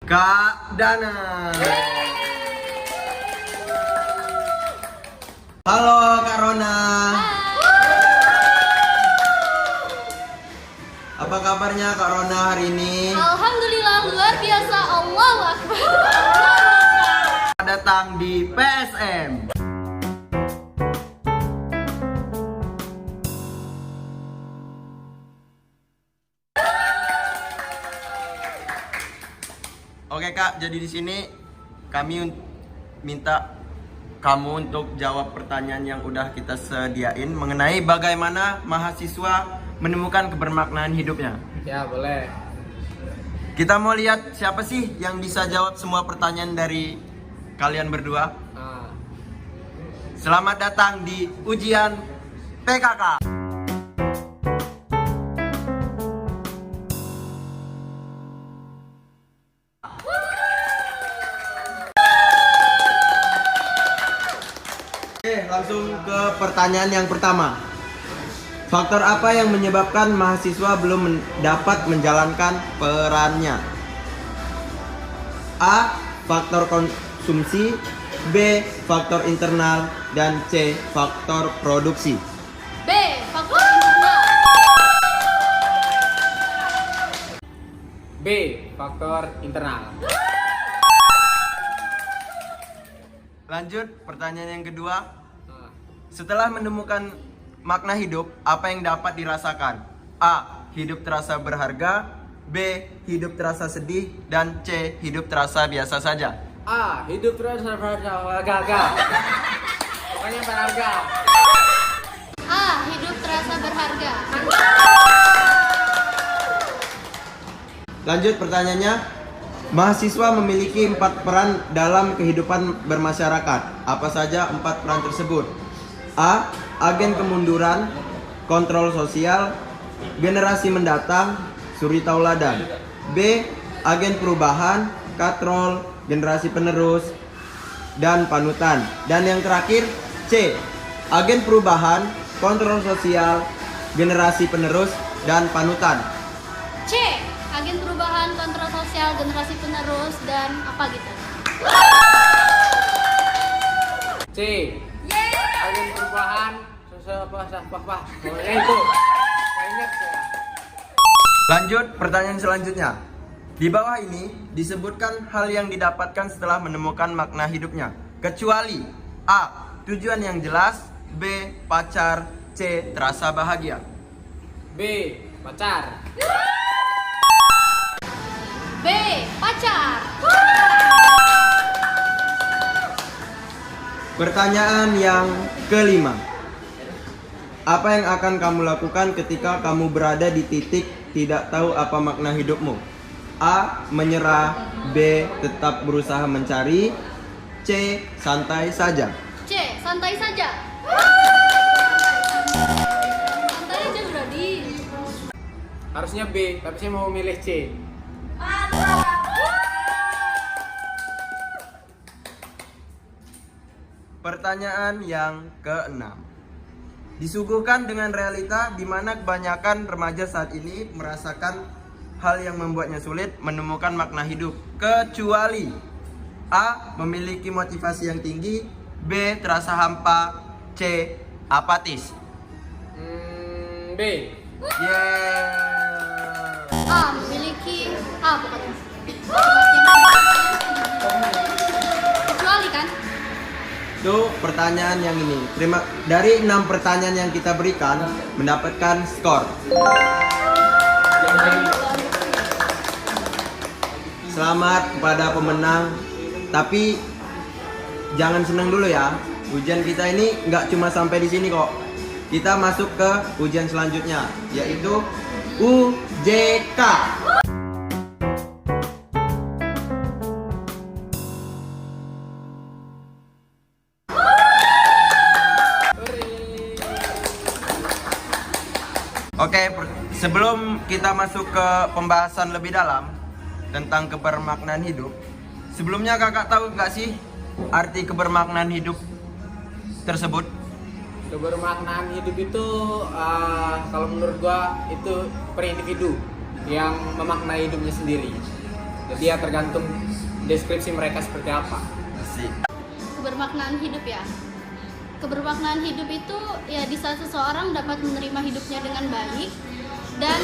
Kak Dana. Halo Kak Rona. Apa kabarnya Kak Rona hari ini? Alhamdulillah luar biasa, Allahu Akbar. Datang di PSM. Oke Kak, jadi di sini kami minta kamu untuk jawab pertanyaan yang udah kita sediain mengenai bagaimana mahasiswa menemukan kebermaknaan hidupnya. Ya, boleh. Kita mau lihat siapa sih yang bisa jawab semua pertanyaan dari kalian berdua. Ah. Selamat datang di ujian PKK. Oke, langsung ke pertanyaan yang pertama. Faktor apa yang menyebabkan mahasiswa belum dapat menjalankan perannya? A. Faktor konsumsi, B. Faktor internal, dan C. Faktor produksi. B. Faktor internal. B. Faktor internal. Lanjut, pertanyaan yang kedua. Ah. Setelah menemukan makna hidup, apa yang dapat dirasakan? A. Hidup terasa berharga, B. Hidup terasa sedih, dan C. Hidup terasa biasa saja. A. Hidup terus berharga. Pokoknya berharga. A. Hidup terasa berharga. Lanjut pertanyaannya. Mahasiswa memiliki 4 peran dalam kehidupan bermasyarakat. Apa saja 4 peran tersebut? A. Agen kemunduran, kontrol sosial, generasi mendatang, suri tauladan. B. Agen perubahan, katrol, generasi penerus, dan panutan. Dan yang terakhir C. Agen perubahan, kontrol sosial, generasi penerus, dan panutan. C. Agen perubahan, kontrol sosial, generasi penerus, dan apa gitu. C. Agen perubahan apa itu. Saya ingat ya. Lanjut pertanyaan selanjutnya. Di bawah ini disebutkan hal yang didapatkan setelah menemukan makna hidupnya. Kecuali A. Tujuan yang jelas, B. Pacar, C. Terasa bahagia. B. Pacar. B. Pacar. Pertanyaan yang kelima. Apa yang akan kamu lakukan ketika kamu berada di titik tidak tahu apa makna hidupmu? A. Menyerah, B. Tetap berusaha mencari, C. Santai saja. C. Santai saja. Santai aja Brady. Harusnya B, tapi saya mau milih C. Pertanyaan yang keenam. Disuguhkan dengan realita di mana kebanyakan remaja saat ini merasakan hal yang membuatnya sulit menemukan makna hidup. Kecuali A. Memiliki motivasi yang tinggi, B. Terasa hampa, C. Apatis. B. Yeah. A. Memiliki A pokoknya. Kecuali kan? Itu pertanyaan yang ini. Dari 6 pertanyaan yang kita berikan mendapatkan skor. Selamat kepada pemenang. Tapi jangan senang dulu ya. Ujian kita ini nggak cuma sampai di sini kok. Kita masuk ke ujian selanjutnya, yaitu UJK. Oke, sebelum kita masuk ke pembahasan lebih dalam tentang kebermaknaan hidup, sebelumnya kakak tahu nggak sih arti kebermaknaan hidup tersebut? Kebermaknaan hidup itu kalau menurut gua itu per individu yang memaknai hidupnya sendiri. Jadi ya tergantung deskripsi mereka seperti apa. Asik. Kebermaknaan hidup ya. Kebermaknaan hidup itu ya di saat seseorang dapat menerima hidupnya dengan baik dan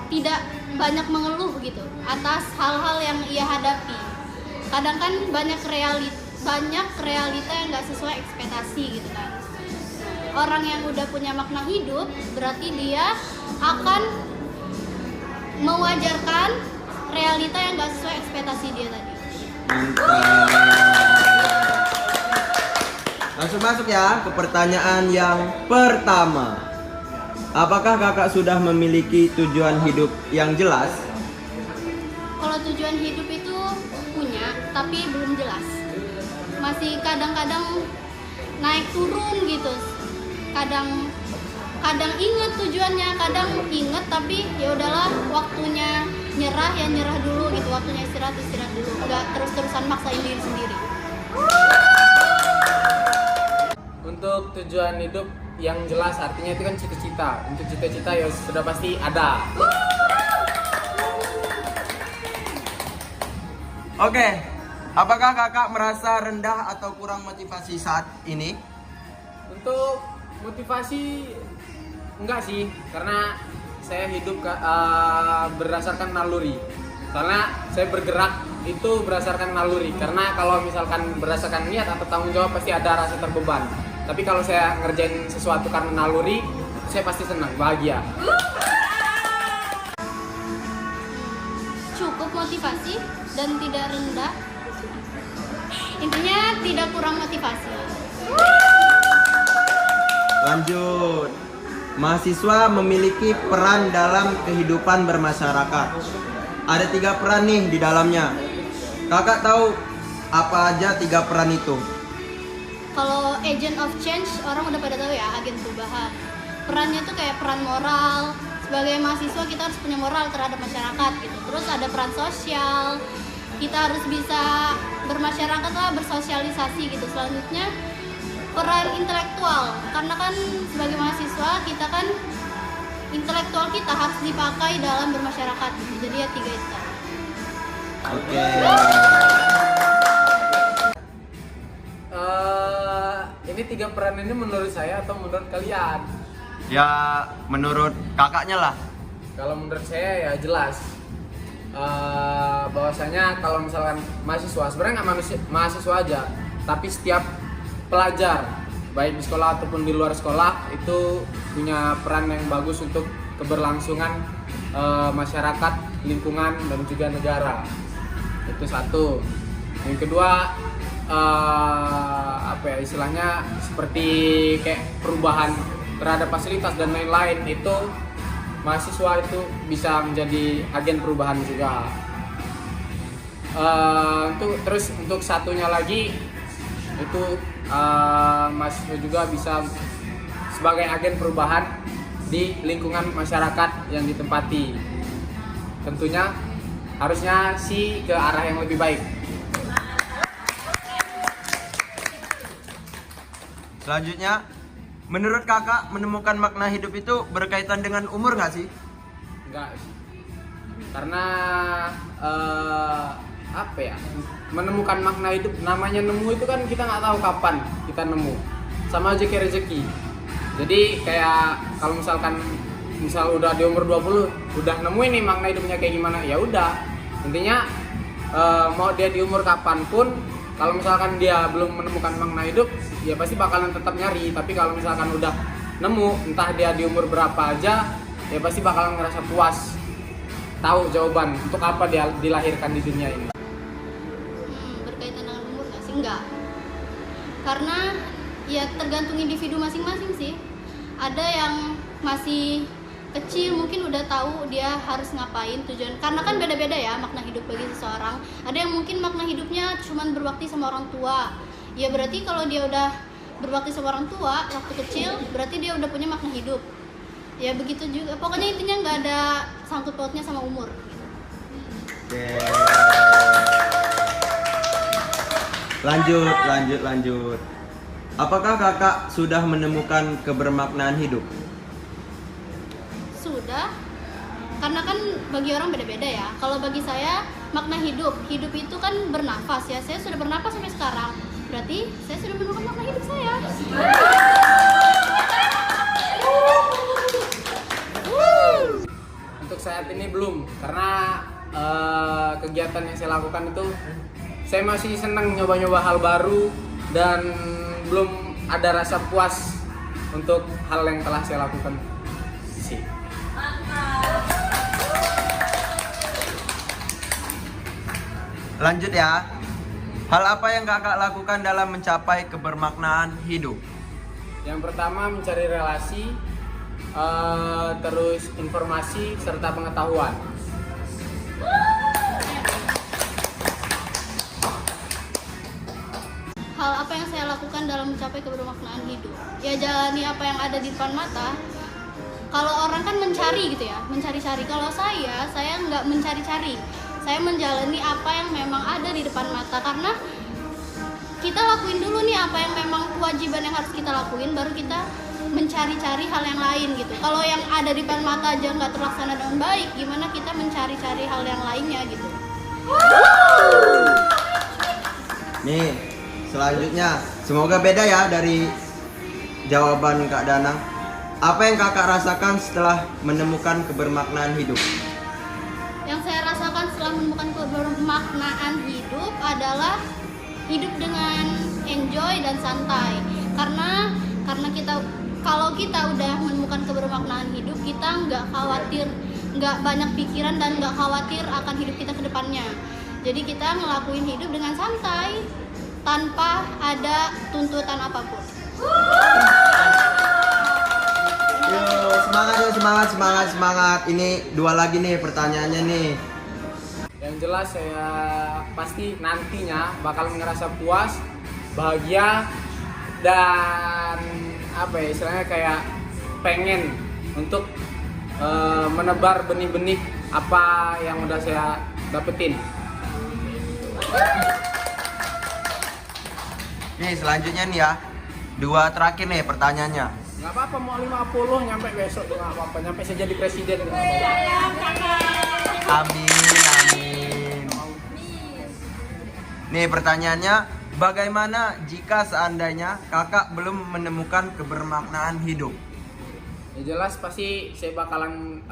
tidak banyak mengeluh gitu atas hal-hal yang ia hadapi. Kadang kan banyak realita yang nggak sesuai ekspektasi gitu kan. Orang yang udah punya makna hidup berarti dia akan mewajarkan realita yang nggak sesuai ekspektasi dia tadi. Mantap. Langsung masuk ya ke pertanyaan yang pertama. Apakah kakak sudah memiliki tujuan hidup yang jelas? Kalau tujuan hidup itu punya, tapi belum jelas. Masih kadang-kadang naik turun gitu. Kadang inget tujuannya, kadang inget tapi ya udahlah, waktunya nyerah ya nyerah dulu gitu, waktunya istirahat dulu. Enggak terus-terusan maksain diri sendiri. Untuk tujuan hidup yang jelas artinya itu kan cita-cita. Untuk cita-cita ya sudah pasti ada. Oke, apakah kakak merasa rendah atau kurang motivasi saat ini? Untuk motivasi enggak sih, karena saya hidup berdasarkan naluri. Karena saya bergerak itu berdasarkan naluri. Karena kalau misalkan berdasarkan niat atau tanggung jawab pasti ada rasa terbeban. Tapi kalau saya ngerjain sesuatu karena naluri, saya pasti senang, bahagia. Cukup motivasi dan tidak rendah. Intinya tidak kurang motivasi. Lanjut. Mahasiswa memiliki peran dalam kehidupan bermasyarakat. Ada 3 peran nih di dalamnya. Kakak tahu apa aja 3 peran itu? Kalau agent of change, orang udah pada tahu ya, agen perubahan. Perannya tuh kayak peran moral. Sebagai mahasiswa kita harus punya moral terhadap masyarakat gitu. Terus ada peran sosial. Kita harus bisa bermasyarakat lah, bersosialisasi gitu. Selanjutnya peran intelektual. Karena kan sebagai mahasiswa kita kan intelektual kita harus dipakai dalam bermasyarakat gitu. Jadi ya 3 itu. Oke. Ini 3 peran ini menurut saya atau menurut kalian? Ya menurut kakaknya lah. Kalau menurut saya ya jelas. Bahwasanya kalau misalkan mahasiswa, sebenarnya nggak mahasiswa aja, tapi setiap pelajar baik di sekolah ataupun di luar sekolah itu punya peran yang bagus untuk keberlangsungan masyarakat, lingkungan dan juga negara. Itu satu. Yang kedua istilahnya seperti kayak perubahan terhadap fasilitas dan lain-lain, itu mahasiswa itu bisa menjadi agen perubahan juga. Terus untuk satunya lagi itu mahasiswa juga bisa sebagai agen perubahan di lingkungan masyarakat yang ditempati. Tentunya harusnya sih ke arah yang lebih baik. Selanjutnya, menurut kakak menemukan makna hidup itu berkaitan dengan umur nggak sih? Enggak sih. Karena menemukan makna hidup, namanya nemu itu kan kita nggak tahu kapan kita nemu. Sama aja kayak rezeki. Jadi kayak kalau misal udah di umur 20 udah nemu ini makna hidupnya kayak gimana, ya udah. Intinya mau dia di umur kapanpun, kalau misalkan dia belum menemukan makna hidup, ya pasti bakalan tetap nyari. Tapi kalau misalkan udah nemu, entah dia di umur berapa aja, ya pasti bakalan ngerasa puas, tahu jawaban untuk apa dia dilahirkan di dunia ini. Berkaitan dengan umur nggak sih? Enggak. Karena ya tergantung individu masing-masing sih. Ada yang masih kecil mungkin udah tahu dia harus ngapain, tujuan. Karena kan beda-beda ya makna hidup bagi seseorang. Ada yang mungkin makna hidupnya cuman berbakti sama orang tua. Ya berarti kalau dia udah berbakti sama orang tua waktu kecil, berarti dia udah punya makna hidup. Ya begitu juga. Pokoknya intinya nggak ada sangkut pautnya sama umur. Oke. Lanjut. Apakah kakak sudah menemukan kebermaknaan hidup? Sudah. Karena kan bagi orang beda-beda ya. Kalau bagi saya makna hidup. Hidup itu kan bernafas ya. Saya sudah bernafas sampai sekarang. Berarti saya sudah menemukan makna hidup saya. Untuk saat ini belum, karena kegiatan yang saya lakukan itu saya masih senang nyoba-nyoba hal baru dan belum ada rasa puas untuk hal yang telah saya lakukan sih. Lanjut ya. Hal apa yang kakak lakukan dalam mencapai kebermaknaan hidup? Yang pertama mencari relasi, terus informasi serta pengetahuan. Hal apa yang saya lakukan dalam mencapai kebermaknaan hidup? Ya jalani apa yang ada di depan mata. Kalau orang kan mencari gitu ya, mencari-cari. Kalau saya nggak mencari-cari. Saya menjalani apa yang memang ada di depan mata, karena kita lakuin dulu nih apa yang memang kewajiban yang harus kita lakuin, baru kita mencari-cari hal yang lain gitu. Kalau yang ada di depan mata aja nggak terlaksana dengan baik, gimana kita mencari-cari hal yang lainnya gitu. Nih, selanjutnya semoga beda ya dari jawaban Kak Danang. Apa yang kakak rasakan setelah menemukan kebermaknaan hidup? Yang saya rasakan setelah menemukan kebermaknaan hidup adalah hidup dengan enjoy dan santai. Karena kalau kita udah menemukan kebermaknaan hidup, kita nggak khawatir, nggak banyak pikiran dan nggak khawatir akan hidup kita ke depannya. Jadi kita ngelakuin hidup dengan santai tanpa ada tuntutan apapun. Yo, semangat. Ini dua lagi nih pertanyaannya nih. Yang jelas saya pasti nantinya bakal ngerasa puas, bahagia, dan apa ya istilahnya kayak pengen untuk menebar benih-benih apa yang udah saya dapetin. Nih selanjutnya nih ya. Dua terakhir nih pertanyaannya. Nggak apa-apa mau 50 nyampe besok juga nggak apa-apa, nyampe saya jadi presiden juga nggak apa-apa. Amin. Nih pertanyaannya, bagaimana jika seandainya kakak belum menemukan kebermaknaan hidup? Ya jelas pasti saya bakalan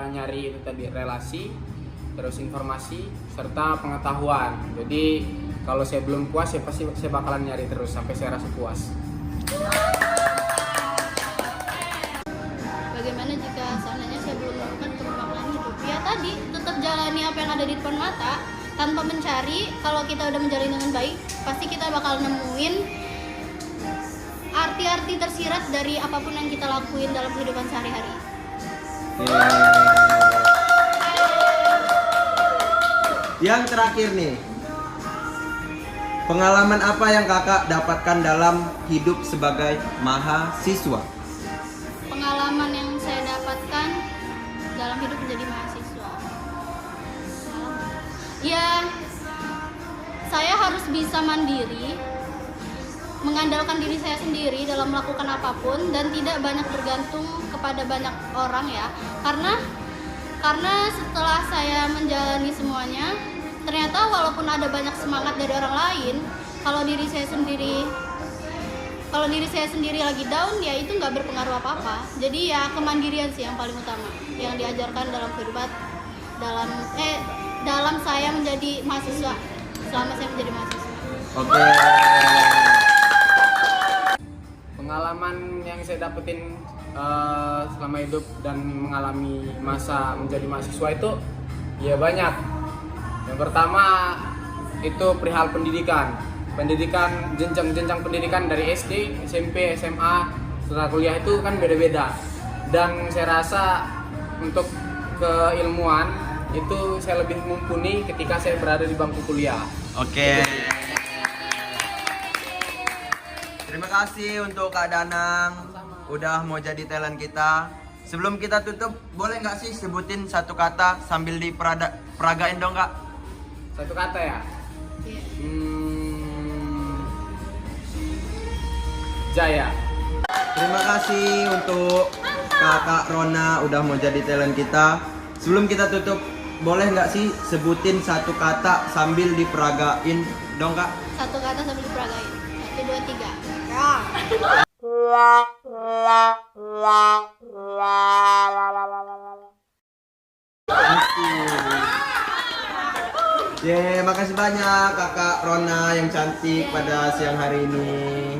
nyari itu tadi relasi, terus informasi serta pengetahuan. Jadi kalau saya belum puas, ya pasti saya bakalan nyari terus sampai saya rasa puas. Bagaimana jika seandainya saya belum menemukan kebermaknaan hidup? Ya tadi, tetap jalani apa yang ada di depan mata tanpa mencari. Kalau kita udah menjalani dengan baik, pasti kita bakal nemuin arti-arti tersirat dari apapun yang kita lakuin dalam kehidupan sehari-hari. Yang terakhir nih, pengalaman apa yang kakak dapatkan dalam hidup sebagai mahasiswa? Pengalaman yang saya dapatkan dalam hidup menjadi mahasiswa, ya saya harus bisa mandiri, mengandalkan diri saya sendiri dalam melakukan apapun dan tidak banyak bergantung kepada banyak orang ya, karena setelah saya menjalani semuanya, ternyata walaupun ada banyak semangat dari orang lain, kalau diri saya sendiri lagi down, ya itu nggak berpengaruh apa-apa. Jadi ya kemandirian sih yang paling utama yang diajarkan dalam kehidupan dalam saya menjadi mahasiswa, selama saya menjadi mahasiswa. Oke. Pengalaman yang saya dapetin selama hidup dan mengalami masa menjadi mahasiswa itu ya banyak. Yang pertama itu perihal pendidikan jenjang pendidikan dari SD, SMP, SMA, setelah kuliah itu kan beda-beda. Dan saya rasa untuk keilmuan itu saya lebih mumpuni ketika saya berada di bangku kuliah. Oke. Terima kasih untuk Kak Danang udah mau jadi talent kita. Sebelum kita tutup, boleh nggak sih sebutin satu kata sambil diperagain dong Kak? Satu kata ya? Iya. Jaya. Terima kasih untuk Kakak Rona udah mau jadi talent kita. Sebelum kita tutup, boleh nggak sih sebutin satu kata sambil diperagain dong kak? Satu kata sambil diperagain. 1, 2, 3. Makasih banyak kakak Rona yang cantik pada siang hari ini.